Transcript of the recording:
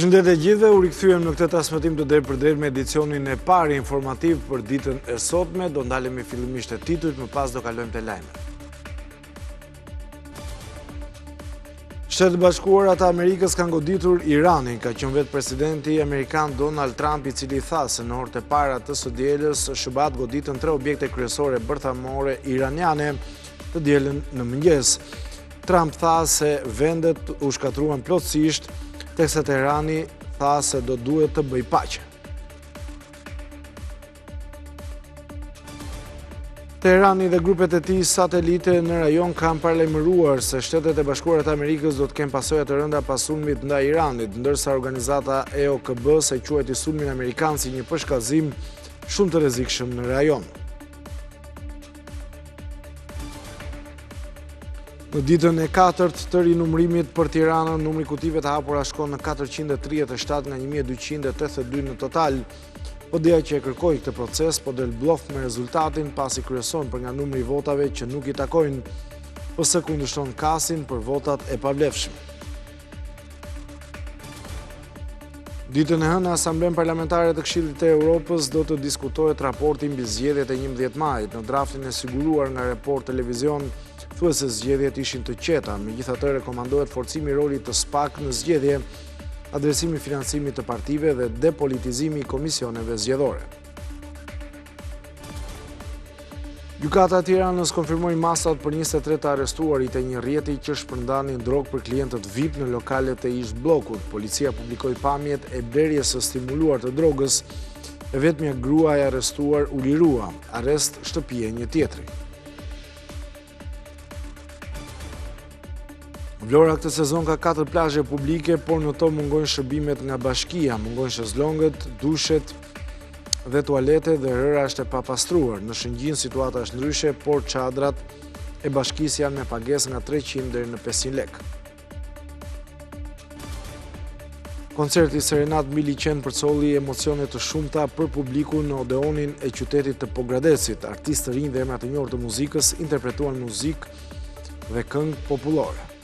Përshëndetje gjithëve, u rikthyem në këtë transmetim të drejtë për drejtë me edicionin e parë informativ për ditën e sotme. Do ndalemi fillimisht te titujt, më pas do kalojmë te lajmet. Shtetet Bashkuara të Amerikës kanë goditur Iranin, ka qenë vetë presidenti amerikan Donald Trump, i cili tha se në orët e para të së dielës Shëbat goditën 3 objekte kryesore bërthamore iraniane të dielën në mëngjes. Trump tha se vendet u shkatruan plotësisht, teksa Teherani tha se do duhet të bëj paqe. Teherani dhe grupet e tij satelite në rajon kanë paralajmëruar se Shtetet e Bashkuara të Amerikës do të kenë pasoja të rënda pas sulmit ndaj Iranit, ndërsa organizata EOKB se quajti sulmin amerikan si një përshkallëzim shumë të rrezikshëm në rajon. Në ditën e 4 të rinumërimit për Tiranën, numri kutive të hapura shkon në 437 nga 1282 në total. PD-ja që e kërkoi këtë proces po del blof me rezultatin pasi kryeson për nga numri i votave që nuk i takojnë, ose kundërshton kasin për votat e pavlefshme. Ditën e hënë, Asamblen Parlamentare të Këshillit të Evropës do të diskutohet raporti mbi zgjedhjet e 11 majit. Në draftin e siguruar nga Report Televizion, thuhet se zgjedhjet ishin të qeta, megjithatë rekomandohet forcimi i rolit të SPAK në zgjedhje, adresimi i financimit të partive dhe depolitizimi i komisioneve zgjedhore. Gjykata e Tiranës konfirmoi masat për 23 të arrestuarit e një rrjeti që shpërndanin drogë për klientët VIP në lokalet e ish bllokut. Policia publikoi pamjet e blerjes së stimuluar të drogës, e vetmja grua e arrestuar u lirua, arrest shtëpie një tjetri. Vlora këtë sezon ka 4 plazhe publike, por në to mungojnë shërbimet nga bashkia, mungojnë shezlongët, dushet dhe tualetet dhe rëra është e papastruar. Në Shëngjin situata është ndryshe, por çadrat e bashkisë janë me pagesë nga 300 deri në 500 lekë. Koncerti Serenat mbi liçen përcolli emocione të shumta për publikun në Odeonin e qytetit të Pogradecit. Artistë të rinj dhe emra të njohur të muzikës interpretuan muzikë dhe këngë popullore.